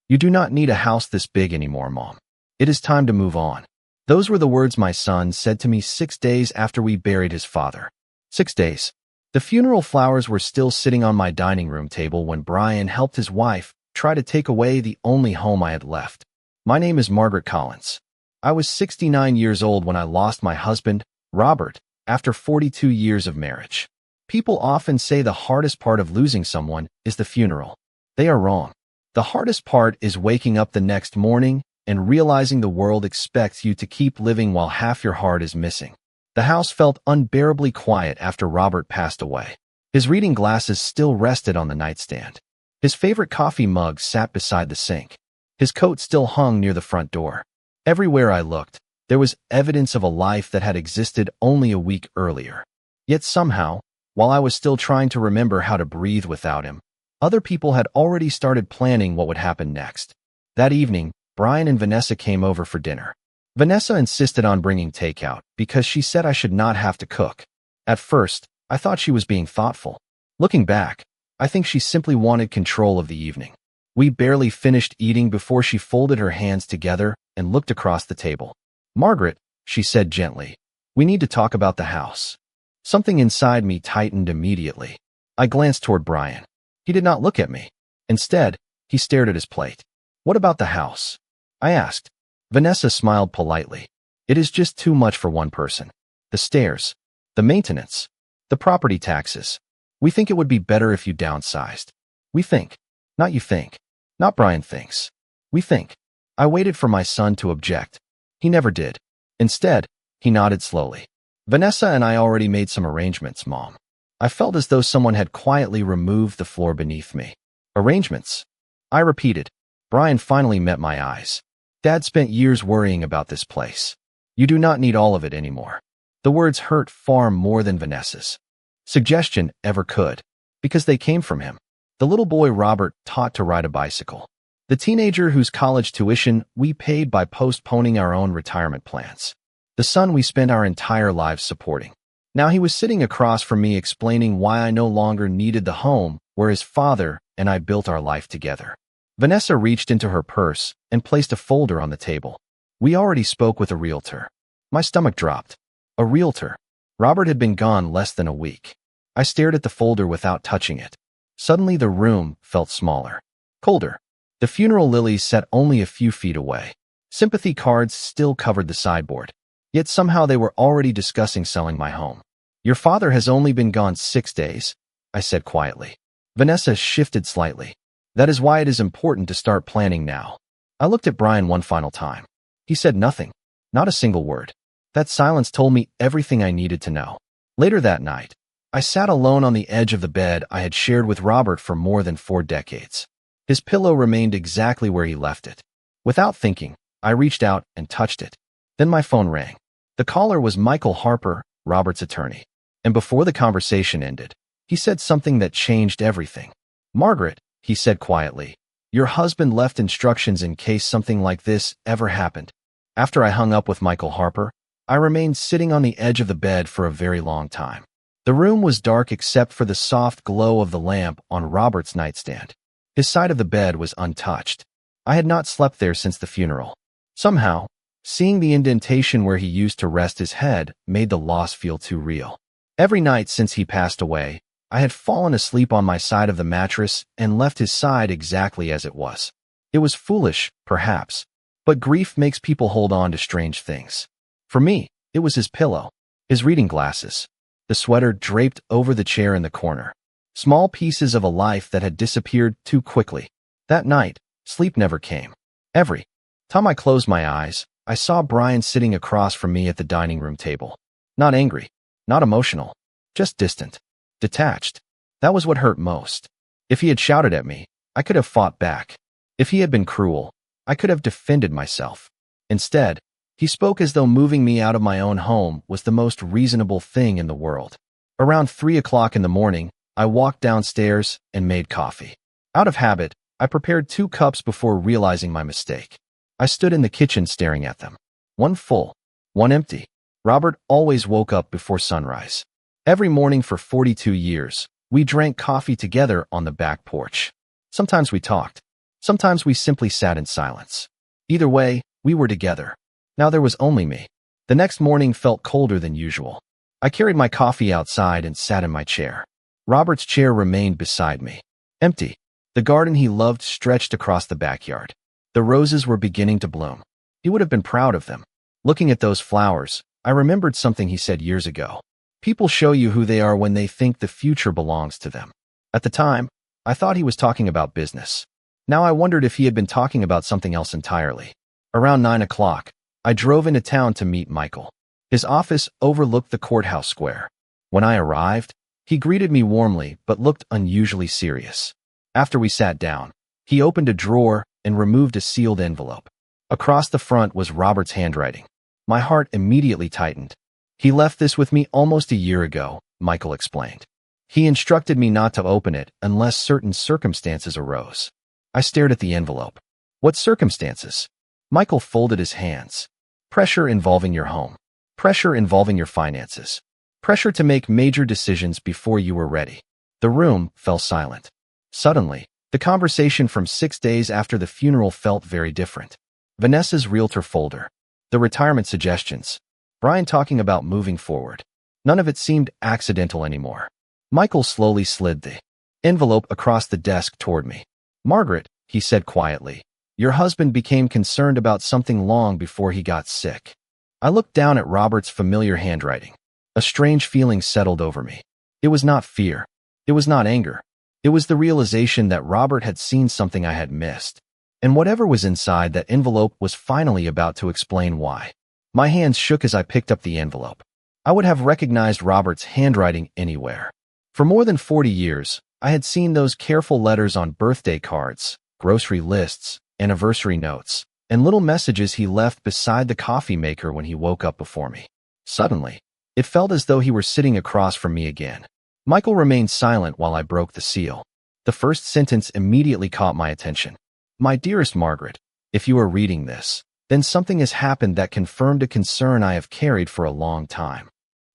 "You do not need a house this big anymore, Mom. It is time to move on." Those were the words my son said to me 6 days after we buried his father. 6 days. The funeral flowers were still sitting on my dining room table when Brian helped his wife try to take away the only home I had left. My name is Margaret Collins. I was 69 years old when I lost my husband, Robert, after 42 years of marriage. People often say the hardest part of losing someone is the funeral. They are wrong. The hardest part is waking up the next morning and realizing the world expects you to keep living while half your heart is missing. The house felt unbearably quiet after Robert passed away. His reading glasses still rested on the nightstand. His favorite coffee mug sat beside the sink. His coat still hung near the front door. Everywhere I looked, there was evidence of a life that had existed only a week earlier. Yet somehow, while I was still trying to remember how to breathe without him, other people had already started planning what would happen next. That evening, Brian and Vanessa came over for dinner. Vanessa insisted on bringing takeout because she said I should not have to cook. At first, I thought she was being thoughtful. Looking back, I think she simply wanted control of the evening. We barely finished eating before she folded her hands together and looked across the table. "Margaret," she said gently, "we need to talk about the house." Something inside me tightened immediately. I glanced toward Brian. He did not look at me. Instead, he stared at his plate. "What about the house?" I asked. Vanessa smiled politely. "It is just too much for one person. The stairs, the maintenance, the property taxes. We think it would be better if you downsized." "We think." "Not you think." "Not Brian thinks." "We think." I waited for my son to object. He never did. Instead, he nodded slowly. "Vanessa and I already made some arrangements, Mom." I felt as though someone had quietly removed the floor beneath me. "Arrangements?" I repeated. Brian finally met my eyes. "Dad spent years worrying about this place. You do not need all of it anymore." The words hurt far more than Vanessa's suggestion ever could, because they came from him. The little boy Robert taught to ride a bicycle. The teenager whose college tuition we paid by postponing our own retirement plans. The son we spent our entire lives supporting. Now he was sitting across from me explaining why I no longer needed the home where his father and I built our life together. Vanessa reached into her purse and placed a folder on the table. "We already spoke with a realtor." My stomach dropped. A realtor. Robert had been gone less than a week. I stared at the folder without touching it. Suddenly the room felt smaller. Colder. The funeral lilies sat only a few feet away. Sympathy cards still covered the sideboard. Yet somehow they were already discussing selling my home. "Your father has only been gone 6 days," I said quietly. Vanessa shifted slightly. "That is why it is important to start planning now." I looked at Brian one final time. He said nothing. Not a single word. That silence told me everything I needed to know. Later that night, I sat alone on the edge of the bed I had shared with Robert for more than 4 decades. His pillow remained exactly where he left it. Without thinking, I reached out and touched it. Then my phone rang. The caller was Michael Harper, Robert's attorney. And before the conversation ended, he said something that changed everything. "Margaret," he said quietly, "your husband left instructions in case something like this ever happened." After I hung up with Michael Harper, I remained sitting on the edge of the bed for a very long time. The room was dark except for the soft glow of the lamp on Robert's nightstand. His side of the bed was untouched. I had not slept there since the funeral. Somehow, seeing the indentation where he used to rest his head made the loss feel too real. Every night since he passed away, I had fallen asleep on my side of the mattress and left his side exactly as it was. It was foolish, perhaps, but grief makes people hold on to strange things. For me, it was his pillow, his reading glasses, the sweater draped over the chair in the corner. Small pieces of a life that had disappeared too quickly. That night, sleep never came. Every time I closed my eyes, I saw Brian sitting across from me at the dining room table. Not angry, not emotional, just distant, detached. That was what hurt most. If he had shouted at me, I could have fought back. If he had been cruel, I could have defended myself. Instead, he spoke as though moving me out of my own home was the most reasonable thing in the world. Around 3 o'clock in the morning, I walked downstairs and made coffee. Out of habit, I prepared 2 cups before realizing my mistake. I stood in the kitchen staring at them. One full, one empty. Robert always woke up before sunrise. Every morning for 42 years, we drank coffee together on the back porch. Sometimes we talked. Sometimes we simply sat in silence. Either way, we were together. Now there was only me. The next morning felt colder than usual. I carried my coffee outside and sat in my chair. Robert's chair remained beside me. Empty. The garden he loved stretched across the backyard. The roses were beginning to bloom. He would have been proud of them. Looking at those flowers, I remembered something he said years ago. People show you who they are when they think the future belongs to them. At the time, I thought he was talking about business. Now I wondered if he had been talking about something else entirely. Around 9 o'clock, I drove into town to meet Michael. His office overlooked the courthouse square. When I arrived, he greeted me warmly but looked unusually serious. After we sat down, he opened a drawer and removed a sealed envelope. Across the front was Robert's handwriting. My heart immediately tightened. He left this with me almost a year ago, Michael explained. He instructed me not to open it unless certain circumstances arose. I stared at the envelope. What circumstances? Michael folded his hands. Pressure involving your home. Pressure involving your finances. Pressure to make major decisions before you were ready. The room fell silent. Suddenly, the conversation from 6 days after the funeral felt very different. Vanessa's realtor folder. The retirement suggestions. Brian talking about moving forward. None of it seemed accidental anymore. Michael slowly slid the envelope across the desk toward me. Margaret, he said quietly, your husband became concerned about something long before he got sick. I looked down at Robert's familiar handwriting. A strange feeling settled over me. It was not fear. It was not anger. It was the realization that Robert had seen something I had missed. And whatever was inside that envelope was finally about to explain why. My hands shook as I picked up the envelope. I would have recognized Robert's handwriting anywhere. For more than 40 years, I had seen those careful letters on birthday cards, grocery lists, anniversary notes, and little messages he left beside the coffee maker when he woke up before me. Suddenly, it felt as though he were sitting across from me again. Michael remained silent while I broke the seal. The first sentence immediately caught my attention. My dearest Margaret, if you are reading this, then something has happened that confirmed a concern I have carried for a long time.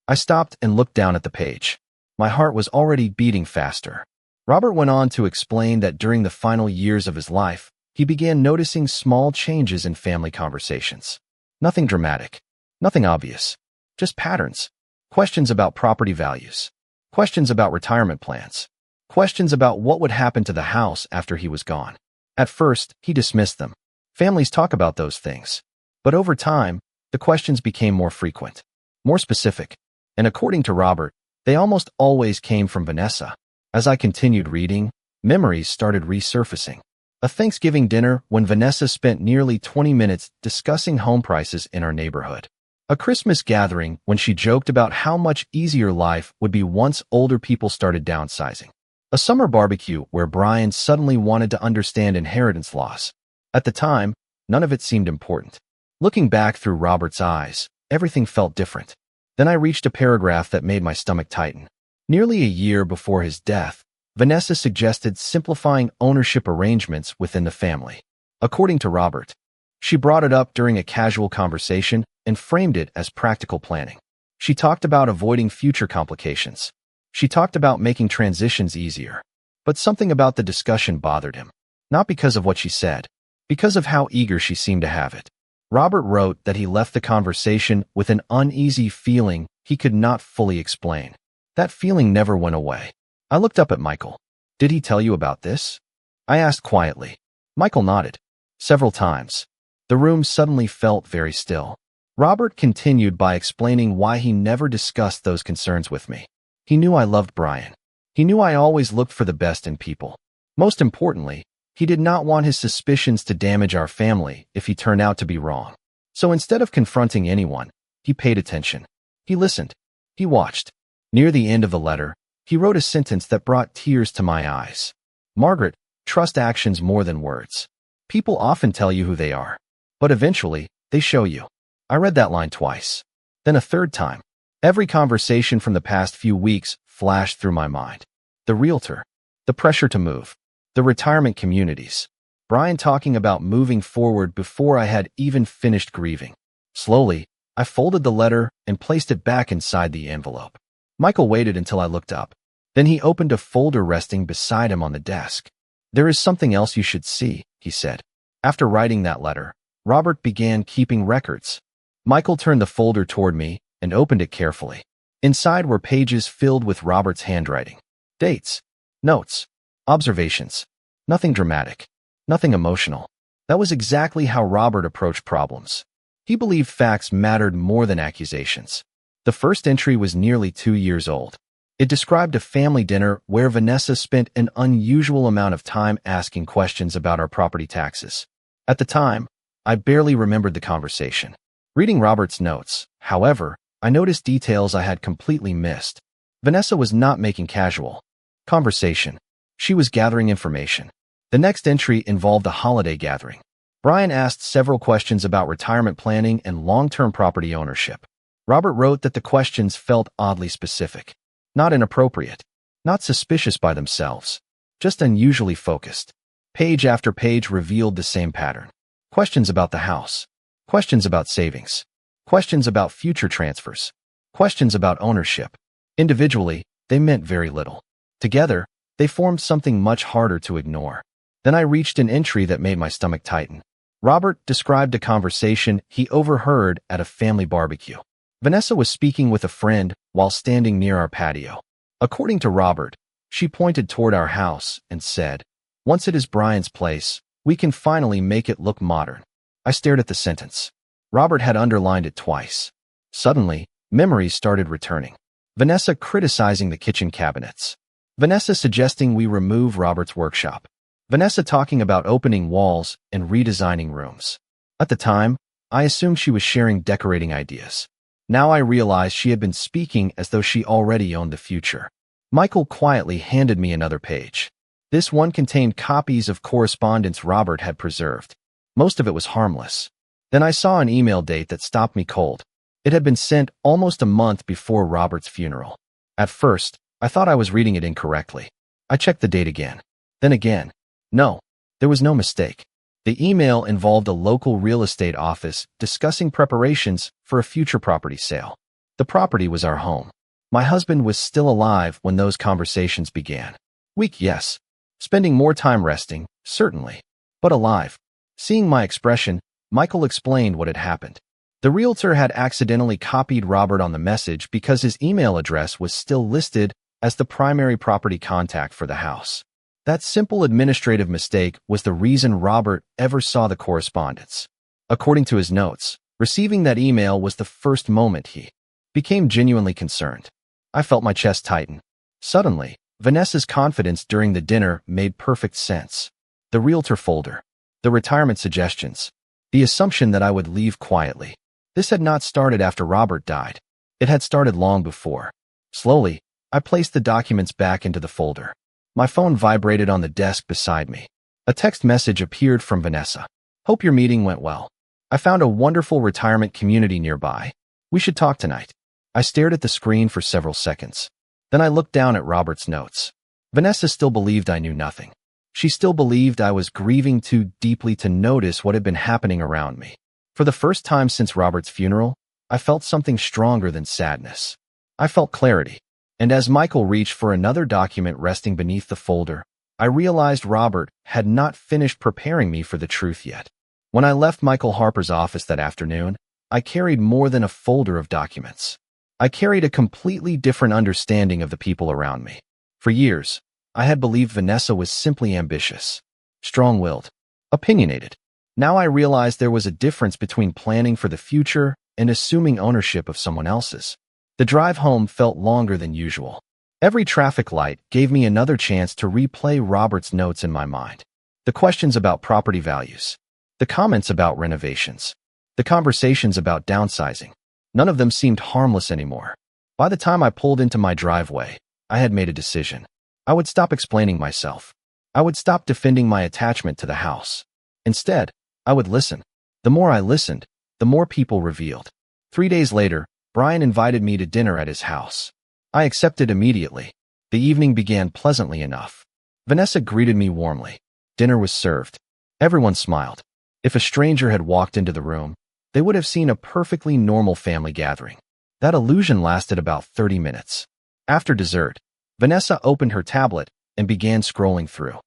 I stopped and looked down at the page. My heart was already beating faster. Robert went on to explain that during the final years of his life, he began noticing small changes in family conversations. Nothing dramatic, nothing obvious, just patterns. Questions about property values, questions about retirement plans, questions about what would happen to the house after he was gone. At first, he dismissed them. Families talk about those things. But over time, the questions became more frequent, more specific. And according to Robert, they almost always came from Vanessa. As I continued reading, memories started resurfacing. A Thanksgiving dinner when Vanessa spent nearly 20 minutes discussing home prices in our neighborhood. A Christmas gathering when she joked about how much easier life would be once older people started downsizing. A summer barbecue where Brian suddenly wanted to understand inheritance laws. At the time, none of it seemed important. Looking back through Robert's eyes, everything felt different. Then I reached a paragraph that made my stomach tighten. Nearly a year before his death, Vanessa suggested simplifying ownership arrangements within the family. According to Robert, she brought it up during a casual conversation and framed it as practical planning. She talked about avoiding future complications. She talked about making transitions easier. But something about the discussion bothered him. Not because of what she said, because of how eager she seemed to have it. Robert wrote that he left the conversation with an uneasy feeling he could not fully explain. That feeling never went away. I looked up at Michael. Did he tell you about this? I asked quietly. Michael nodded. Several times. The room suddenly felt very still. Robert continued by explaining why he never discussed those concerns with me. He knew I loved Brian. He knew I always looked for the best in people. Most importantly, he did not want his suspicions to damage our family if he turned out to be wrong. So instead of confronting anyone, he paid attention. He listened. He watched. Near the end of the letter, he wrote a sentence that brought tears to my eyes. Margaret, trust actions more than words. People often tell you who they are, but eventually, they show you. I read that line twice. Then a third time. Every conversation from the past few weeks flashed through my mind. The realtor. The pressure to move. The retirement communities. Brian talking about moving forward before I had even finished grieving. Slowly, I folded the letter and placed it back inside the envelope. Michael waited until I looked up. Then he opened a folder resting beside him on the desk. "There is something else you should see," he said. After writing that letter, Robert began keeping records. Michael turned the folder toward me and opened it carefully. Inside were pages filled with Robert's handwriting. Dates, notes, observations. Nothing dramatic, nothing emotional. That was exactly how Robert approached problems. He believed facts mattered more than accusations. The first entry was nearly 2 years old. It described a family dinner where Vanessa spent an unusual amount of time asking questions about our property taxes. At the time, I barely remembered the conversation. Reading Robert's notes, however, I noticed details I had completely missed. Vanessa was not making casual conversation. She was gathering information. The next entry involved a holiday gathering. Brian asked several questions about retirement planning and long-term property ownership. Robert wrote that the questions felt oddly specific. Not inappropriate, not suspicious by themselves, just unusually focused. Page after page revealed the same pattern. Questions about the house, questions about savings, questions about future transfers, questions about ownership. Individually, they meant very little. Together, they formed something much harder to ignore. Then I reached an entry that made my stomach tighten. Robert described a conversation he overheard at a family barbecue. Vanessa was speaking with a friend while standing near our patio. According to Robert, she pointed toward our house and said, "Once it is Brian's place, we can finally make it look modern." I stared at the sentence. Robert had underlined it twice. Suddenly, memories started returning. Vanessa criticizing the kitchen cabinets. Vanessa suggesting we remove Robert's workshop. Vanessa talking about opening walls and redesigning rooms. At the time, I assumed she was sharing decorating ideas. Now I realized she had been speaking as though she already owned the future. Michael quietly handed me another page. This one contained copies of correspondence Robert had preserved. Most of it was harmless. Then I saw an email date that stopped me cold. It had been sent almost a month before Robert's funeral. At first, I thought I was reading it incorrectly. I checked the date again. Then again. No, there was no mistake. The email involved a local real estate office discussing preparations for a future property sale. The property was our home. My husband was still alive when those conversations began. Weak, yes. Spending more time resting, certainly. But alive. Seeing my expression, Michael explained what had happened. The realtor had accidentally copied Robert on the message because his email address was still listed as the primary property contact for the house. That simple administrative mistake was the reason Robert ever saw the correspondence. According to his notes, receiving that email was the first moment he became genuinely concerned. I felt my chest tighten. Suddenly, Vanessa's confidence during the dinner made perfect sense. The realtor folder, the retirement suggestions, the assumption that I would leave quietly. This had not started after Robert died. It had started long before. Slowly, I placed the documents back into the folder. My phone vibrated on the desk beside me. A text message appeared from Vanessa. "Hope your meeting went well. I found a wonderful retirement community nearby. We should talk tonight." I stared at the screen for several seconds. Then I looked down at Robert's notes. Vanessa still believed I knew nothing. She still believed I was grieving too deeply to notice what had been happening around me. For the first time since Robert's funeral, I felt something stronger than sadness. I felt clarity. And as Michael reached for another document resting beneath the folder, I realized Robert had not finished preparing me for the truth yet. When I left Michael Harper's office that afternoon, I carried more than a folder of documents. I carried a completely different understanding of the people around me. For years, I had believed Vanessa was simply ambitious, strong-willed, opinionated. Now I realized there was a difference between planning for the future and assuming ownership of someone else's. The drive home felt longer than usual. Every traffic light gave me another chance to replay Robert's notes in my mind. The questions about property values, the comments about renovations, the conversations about downsizing. None of them seemed harmless anymore. By the time I pulled into my driveway, I had made a decision. I would stop explaining myself. I would stop defending my attachment to the house. Instead, I would listen. The more I listened, the more people revealed. 3 days later, Brian invited me to dinner at his house. I accepted immediately. The evening began pleasantly enough. Vanessa greeted me warmly. Dinner was served. Everyone smiled. If a stranger had walked into the room, they would have seen a perfectly normal family gathering. That illusion lasted about 30 minutes. After dessert, Vanessa opened her tablet and began scrolling through.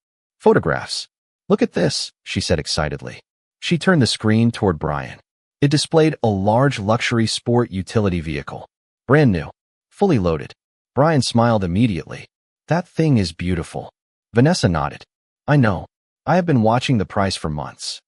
Photographs. Look at this, she said excitedly. She turned the screen toward Brian. It displayed a large luxury sport utility vehicle. Brand new. Fully loaded. Brian smiled immediately. That thing is beautiful. Vanessa nodded. I know. I have been watching the price for months.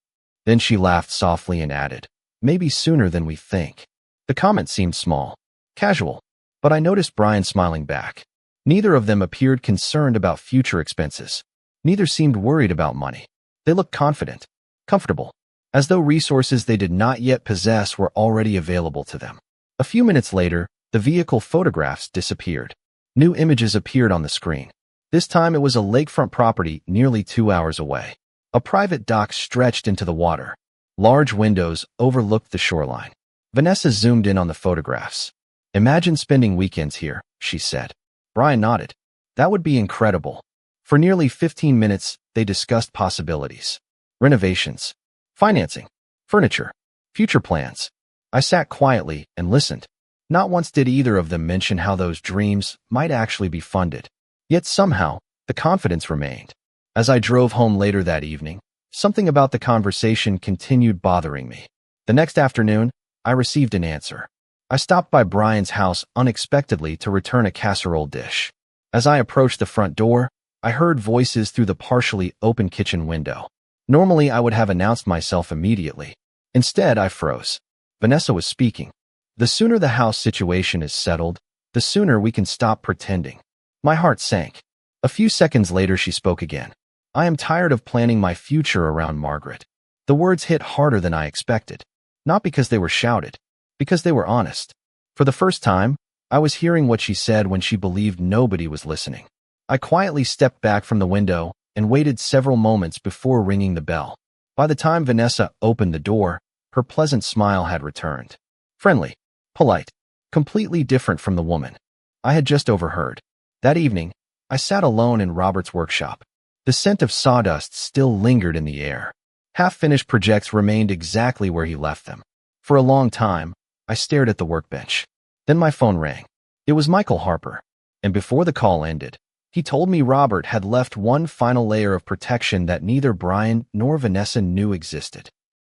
Then she laughed softly and added, maybe sooner than we think. The comment seemed small, casual, but I noticed Brian smiling back. Neither of them appeared concerned about future expenses. Neither seemed worried about money. They looked confident, comfortable, as though resources they did not yet possess were already available to them. A few minutes later, the vehicle photographs disappeared. New images appeared on the screen. This time it was a lakefront property nearly 2 hours away. A private dock stretched into the water. Large windows overlooked the shoreline. Vanessa zoomed in on the photographs. Imagine spending weekends here, she said. Brian nodded. That would be incredible. For nearly 15 minutes, they discussed possibilities. Renovations, financing, furniture, future plans. I sat quietly and listened. Not once did either of them mention how those dreams might actually be funded. Yet somehow, the confidence remained. As I drove home later that evening, something about the conversation continued bothering me. The next afternoon, I received an answer. I stopped by Brian's house unexpectedly to return a casserole dish. As I approached the front door, I heard voices through the partially open kitchen window. Normally, I would have announced myself immediately. Instead, I froze. Vanessa was speaking. The sooner the house situation is settled, the sooner we can stop pretending. My heart sank. A few seconds later, she spoke again. I am tired of planning my future around Margaret. The words hit harder than I expected. Not because they were shouted, because they were honest. For the first time, I was hearing what she said when she believed nobody was listening. I quietly stepped back from the window and waited several moments before ringing the bell. By the time Vanessa opened the door, her pleasant smile had returned. Friendly, polite, completely different from the woman I had just overheard. That evening, I sat alone in Robert's workshop. The scent of sawdust still lingered in the air. Half-finished projects remained exactly where he left them. For a long time, I stared at the workbench. Then my phone rang. It was Michael Harper. And before the call ended, he told me Robert had left one final layer of protection that neither Brian nor Vanessa knew existed.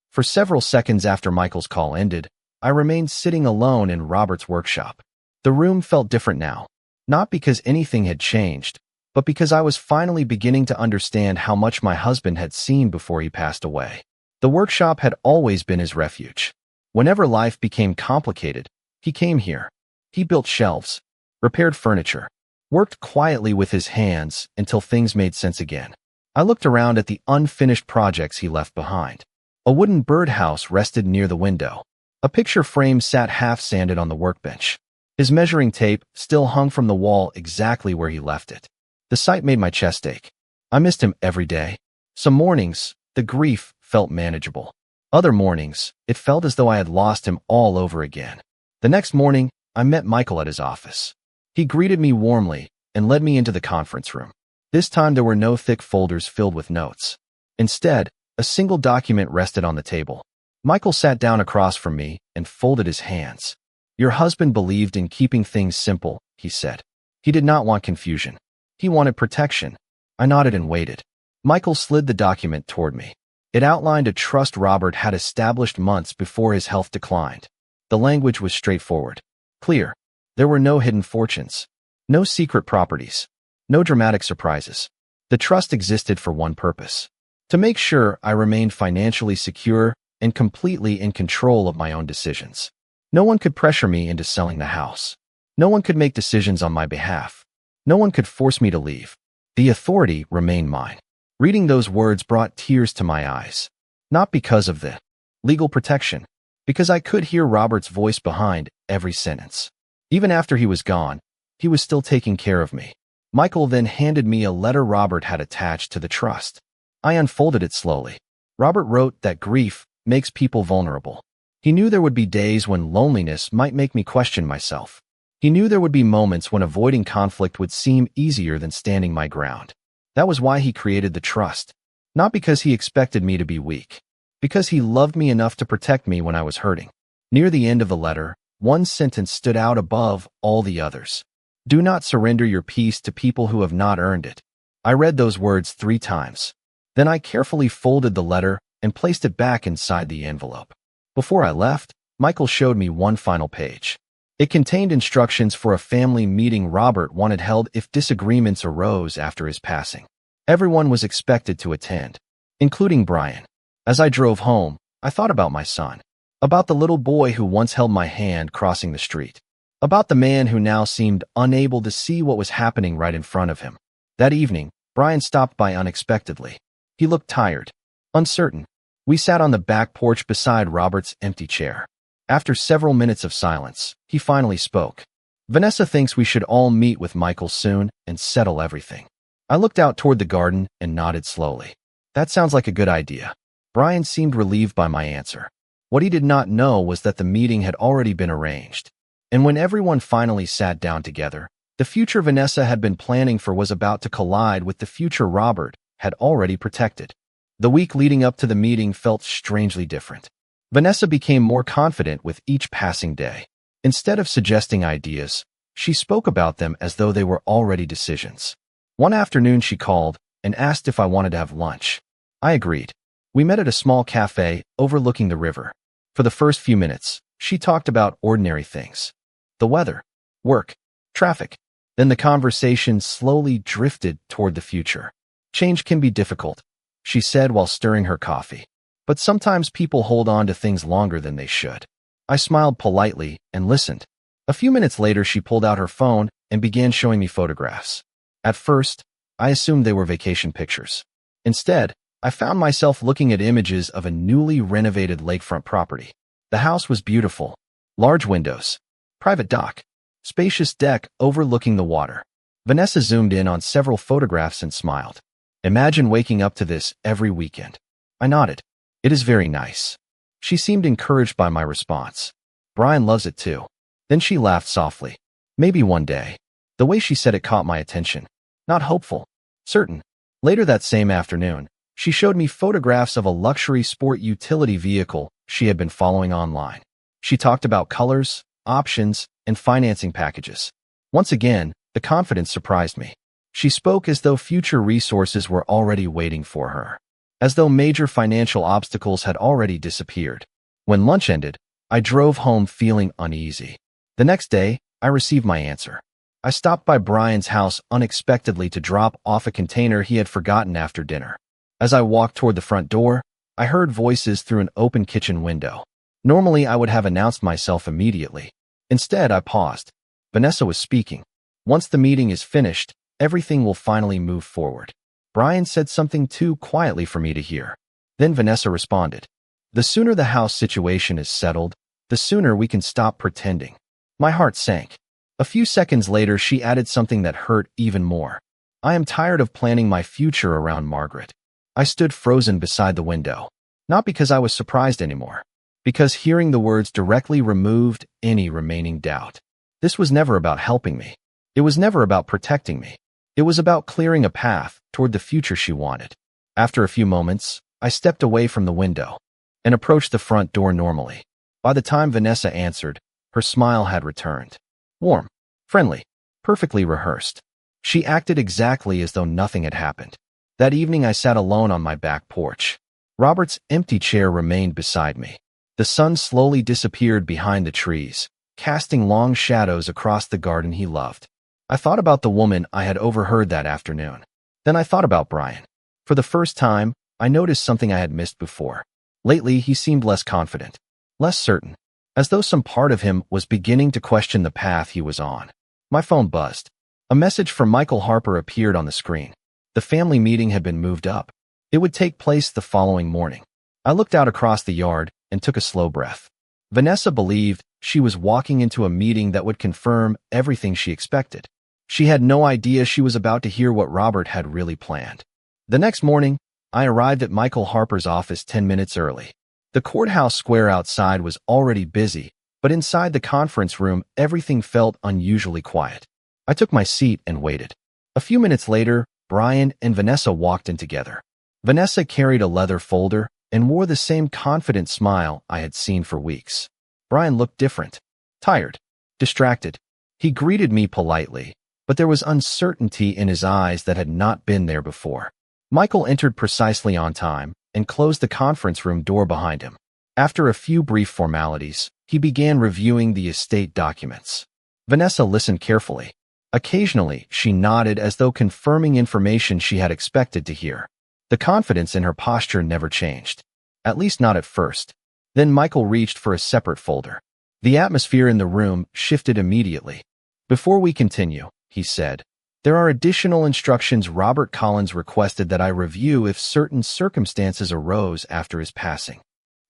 For several seconds after Michael's call ended, I remained sitting alone in Robert's workshop. The room felt different now. Not because anything had changed, but because I was finally beginning to understand how much my husband had seen before he passed away. The workshop had always been his refuge. Whenever life became complicated, he came here. He built shelves, repaired furniture, worked quietly with his hands until things made sense again. I looked around at the unfinished projects he left behind. A wooden birdhouse rested near the window. A picture frame sat half-sanded on the workbench. His measuring tape still hung from the wall exactly where he left it. The sight made my chest ache. I missed him every day. Some mornings, the grief felt manageable. Other mornings, it felt as though I had lost him all over again. The next morning, I met Michael at his office. He greeted me warmly and led me into the conference room. This time there were no thick folders filled with notes. Instead, a single document rested on the table. Michael sat down across from me and folded his hands. Your husband believed in keeping things simple, he said. He did not want confusion. He wanted protection. I nodded and waited. Michael slid the document toward me. It outlined a trust Robert had established months before his health declined. The language was straightforward, clear. There were no hidden fortunes, no secret properties, no dramatic surprises. The trust existed for one purpose: to make sure I remained financially secure and completely in control of my own decisions. No one could pressure me into selling the house. No one could make decisions on my behalf. No one could force me to leave. The authority remained mine. Reading those words brought tears to my eyes. Not because of the legal protection, because I could hear Robert's voice behind every sentence. Even after he was gone, he was still taking care of me. Michael then handed me a letter Robert had attached to the trust. I unfolded it slowly. Robert wrote that grief makes people vulnerable. He knew there would be days when loneliness might make me question myself. He knew there would be moments when avoiding conflict would seem easier than standing my ground. That was why he created the trust. Not because he expected me to be weak. Because he loved me enough to protect me when I was hurting. Near the end of the letter, one sentence stood out above all the others. Do not surrender your peace to people who have not earned it. I read those words 3 times. Then I carefully folded the letter and placed it back inside the envelope. Before I left, Michael showed me one final page. It contained instructions for a family meeting Robert wanted held if disagreements arose after his passing. Everyone was expected to attend, including Brian. As I drove home, I thought about my son, about the little boy who once held my hand crossing the street, about the man who now seemed unable to see what was happening right in front of him. That evening, Brian stopped by unexpectedly. He looked tired, uncertain. We sat on the back porch beside Robert's empty chair. After several minutes of silence, he finally spoke. "Vanessa thinks we should all meet with Michael soon and settle everything." I looked out toward the garden and nodded slowly. "That sounds like a good idea." Brian seemed relieved by my answer. What he did not know was that the meeting had already been arranged. And when everyone finally sat down together, the future Vanessa had been planning for was about to collide with the future Robert had already protected. The week leading up to the meeting felt strangely different. Vanessa became more confident with each passing day. Instead of suggesting ideas, she spoke about them as though they were already decisions. One afternoon she called and asked if I wanted to have lunch. I agreed. We met at a small cafe overlooking the river. For the first few minutes, she talked about ordinary things. The weather, work, traffic. Then the conversation slowly drifted toward the future. "Change can be difficult," she said while stirring her coffee. "But sometimes people hold on to things longer than they should." I smiled politely and listened. A few minutes later, she pulled out her phone and began showing me photographs. At first, I assumed they were vacation pictures. Instead, I found myself looking at images of a newly renovated lakefront property. The house was beautiful. Large windows, private dock, spacious deck overlooking the water. Vanessa zoomed in on several photographs and smiled. "Imagine waking up to this every weekend." I nodded. "It is very nice." She seemed encouraged by my response. "Brian loves it too." Then she laughed softly. "Maybe one day." The way she said it caught my attention. Not hopeful, certain. Later that same afternoon, she showed me photographs of a luxury sport utility vehicle she had been following online. She talked about colors, options, and financing packages. Once again, the confidence surprised me. She spoke as though future resources were already waiting for her, as though major financial obstacles had already disappeared. When lunch ended, I drove home feeling uneasy. The next day, I received my answer. I stopped by Brian's house unexpectedly to drop off a container he had forgotten after dinner. As I walked toward the front door, I heard voices through an open kitchen window. Normally, I would have announced myself immediately. Instead, I paused. Vanessa was speaking. "Once the meeting is finished, everything will finally move forward." Brian said something too quietly for me to hear. Then Vanessa responded. "The sooner the house situation is settled, the sooner we can stop pretending." My heart sank. A few seconds later, she added something that hurt even more. "I am tired of planning my future around Margaret." I stood frozen beside the window. Not because I was surprised anymore, because hearing the words directly removed any remaining doubt. This was never about helping me. It was never about protecting me. It was about clearing a path toward the future she wanted. After a few moments, I stepped away from the window and approached the front door normally. By the time Vanessa answered, her smile had returned. Warm, friendly, perfectly rehearsed. She acted exactly as though nothing had happened. That evening, I sat alone on my back porch. Robert's empty chair remained beside me. The sun slowly disappeared behind the trees, casting long shadows across the garden he loved. I thought about the woman I had overheard that afternoon. Then I thought about Brian. For the first time, I noticed something I had missed before. Lately, he seemed less confident, less certain, as though some part of him was beginning to question the path he was on. My phone buzzed. A message from Michael Harper appeared on the screen. The family meeting had been moved up. It would take place the following morning. I looked out across the yard and took a slow breath. Vanessa believed she was walking into a meeting that would confirm everything she expected. She had no idea she was about to hear what Robert had really planned. The next morning, I arrived at Michael Harper's office 10 minutes early. The courthouse square outside was already busy, but inside the conference room, everything felt unusually quiet. I took my seat and waited. A few minutes later, Brian and Vanessa walked in together. Vanessa carried a leather folder and wore the same confident smile I had seen for weeks. Brian looked different, tired, distracted. He greeted me politely, but there was uncertainty in his eyes that had not been there before. Michael entered precisely on time and closed the conference room door behind him. After a few brief formalities, he began reviewing the estate documents. Vanessa listened carefully. Occasionally, she nodded as though confirming information she had expected to hear. The confidence in her posture never changed, at least not at first. Then Michael reached for a separate folder. The atmosphere in the room shifted immediately. "Before we continue," he said, "there are additional instructions Robert Collins requested that I review if certain circumstances arose after his passing."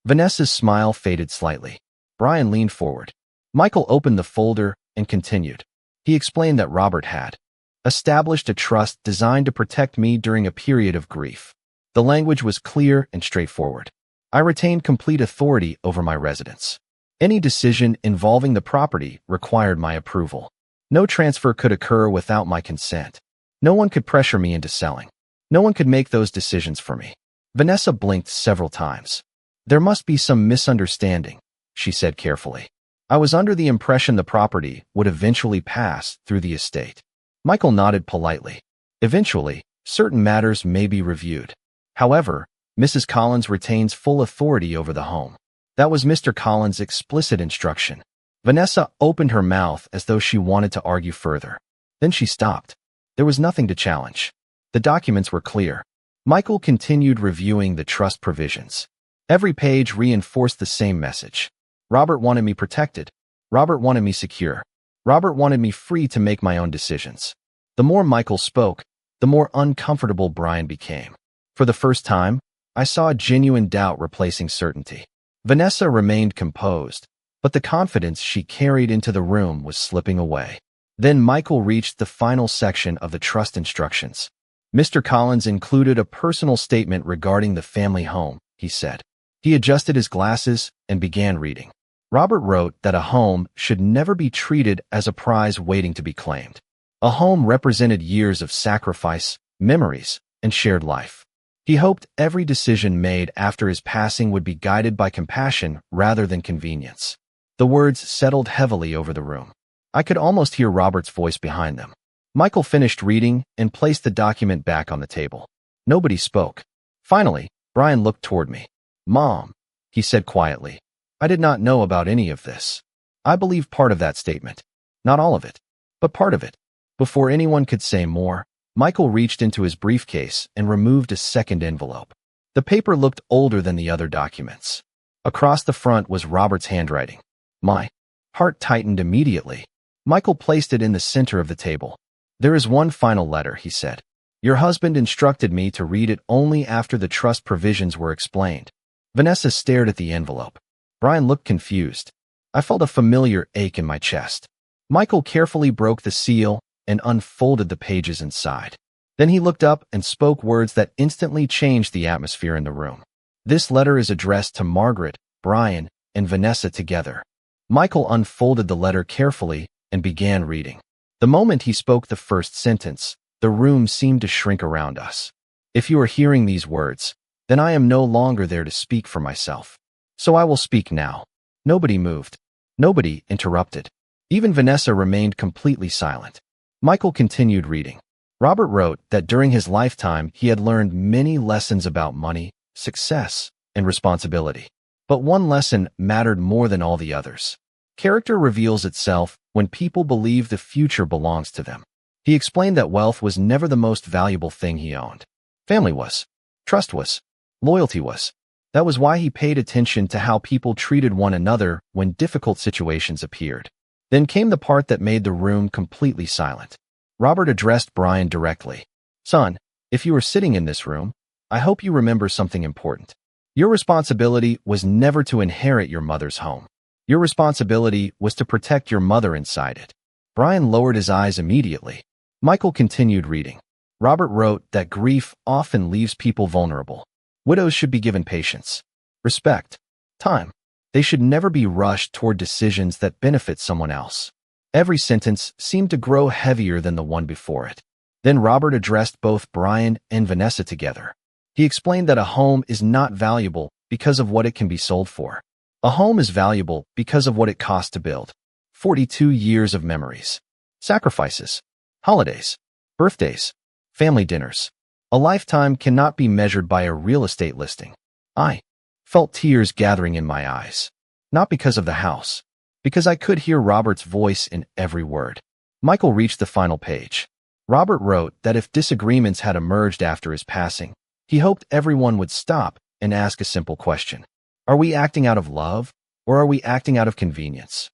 Vanessa's smile faded slightly. Brian leaned forward. Michael opened the folder and continued. He explained that Robert had established a trust designed to protect me during a period of grief. The language was clear and straightforward. I retained complete authority over my residence. Any decision involving the property required my approval. No transfer could occur without my consent. No one could pressure me into selling. No one could make those decisions for me. Vanessa blinked several times. "There must be some misunderstanding," she said carefully. "I was under the impression the property would eventually pass through the estate." Michael nodded politely. "Eventually, certain matters may be reviewed. However, Mrs. Collins retains full authority over the home." That was Mr. Collins' explicit instruction. Vanessa opened her mouth as though she wanted to argue further. Then she stopped. There was nothing to challenge. The documents were clear. Michael continued reviewing the trust provisions. Every page reinforced the same message. Robert wanted me protected. Robert wanted me secure. Robert wanted me free to make my own decisions. The more Michael spoke, the more uncomfortable Brian became. For the first time, I saw a genuine doubt replacing certainty. Vanessa remained composed, but the confidence she carried into the room was slipping away. Then Michael reached the final section of the trust instructions. "Mr. Collins included a personal statement regarding the family home," he said. He adjusted his glasses and began reading. Robert wrote that a home should never be treated as a prize waiting to be claimed. A home represented years of sacrifice, memories, and shared life. He hoped every decision made after his passing would be guided by compassion rather than convenience. The words settled heavily over the room. I could almost hear Robert's voice behind them. Michael finished reading and placed the document back on the table. Nobody spoke. Finally, Brian looked toward me. "Mom," he said quietly, "I did not know about any of this. I believe part of that statement. Not all of it, but part of it." Before anyone could say more, Michael reached into his briefcase and removed a second envelope. The paper looked older than the other documents. Across the front was Robert's handwriting. My heart tightened immediately. Michael placed it in the center of the table. "There is one final letter," he said. "Your husband instructed me to read it only after the trust provisions were explained." Vanessa stared at the envelope. Brian looked confused. I felt a familiar ache in my chest. Michael carefully broke the seal and unfolded the pages inside. Then he looked up and spoke words that instantly changed the atmosphere in the room. "This letter is addressed to Margaret, Brian, and Vanessa together." Michael unfolded the letter carefully and began reading. The moment he spoke the first sentence, the room seemed to shrink around us. "If you are hearing these words, then I am no longer there to speak for myself. So I will speak now." Nobody moved. Nobody interrupted. Even Vanessa remained completely silent. Michael continued reading. Robert wrote that during his lifetime he had learned many lessons about money, success, and responsibility. But one lesson mattered more than all the others. Character reveals itself when people believe the future belongs to them. He explained that wealth was never the most valuable thing he owned. Family was. Trust was. Loyalty was. That was why he paid attention to how people treated one another when difficult situations appeared. Then came the part that made the room completely silent. Robert addressed Brian directly. "Son, if you are sitting in this room, I hope you remember something important. Your responsibility was never to inherit your mother's home. Your responsibility was to protect your mother inside it." Brian lowered his eyes immediately. Michael continued reading. Robert wrote that grief often leaves people vulnerable. Widows should be given patience, respect, time. They should never be rushed toward decisions that benefit someone else. Every sentence seemed to grow heavier than the one before it. Then Robert addressed both Brian and Vanessa together. He explained that a home is not valuable because of what it can be sold for. A home is valuable because of what it costs to build. 42 years of memories, sacrifices, Holidays, birthdays, family dinners. A lifetime cannot be measured by a real estate listing. I felt tears gathering in my eyes. Not because of the house, because I could hear Robert's voice in every word. Michael reached the final page. Robert wrote that if disagreements had emerged after his passing, he hoped everyone would stop and ask a simple question. Are we acting out of love, or are we acting out of convenience?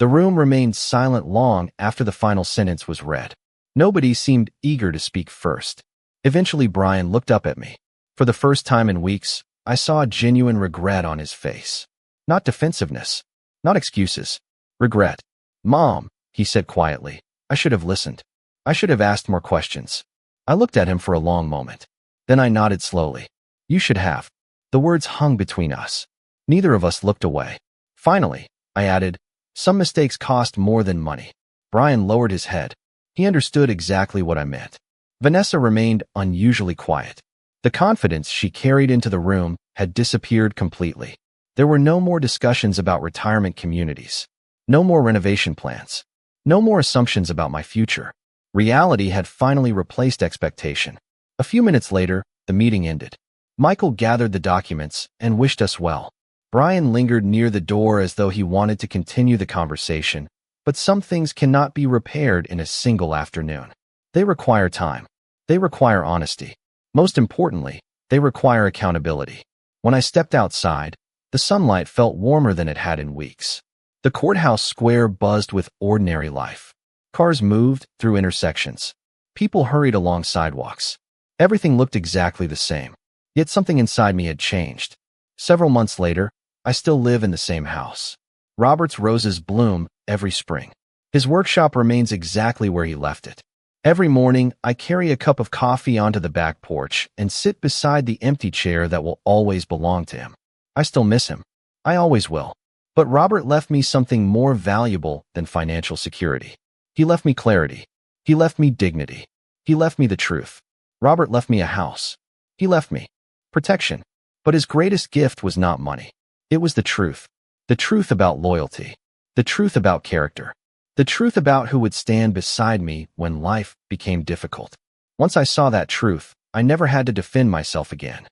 The room remained silent long after the final sentence was read. Nobody seemed eager to speak first. Eventually, Brian looked up at me. For the first time in weeks, I saw genuine regret on his face. Not defensiveness, not excuses. Regret. Mom, he said quietly, I should have listened. I should have asked more questions. I looked at him for a long moment. Then I nodded slowly. You should have. The words hung between us. Neither of us looked away. Finally, I added, some mistakes cost more than money. Brian lowered his head. He understood exactly what I meant. Vanessa remained unusually quiet. The confidence she carried into the room had disappeared completely. There were no more discussions about retirement communities. No more renovation plans. No more assumptions about my future. Reality had finally replaced expectation. A few minutes later, the meeting ended. Michael gathered the documents and wished us well. Brian lingered near the door as though he wanted to continue the conversation, but some things cannot be repaired in a single afternoon. They require time. They require honesty. Most importantly, they require accountability. When I stepped outside, the sunlight felt warmer than it had in weeks. The courthouse square buzzed with ordinary life. Cars moved through intersections. People hurried along sidewalks. Everything looked exactly the same. Yet something inside me had changed. Several months later, I still live in the same house. Robert's roses bloom every spring. His workshop remains exactly where he left it. Every morning, I carry a cup of coffee onto the back porch and sit beside the empty chair that will always belong to him. I still miss him. I always will. But Robert left me something more valuable than financial security. He left me clarity. He left me dignity. He left me the truth. Robert left me a house. He left me protection. But his greatest gift was not money. It was the truth. The truth about loyalty. The truth about character. The truth about who would stand beside me when life became difficult. Once I saw that truth, I never had to defend myself again.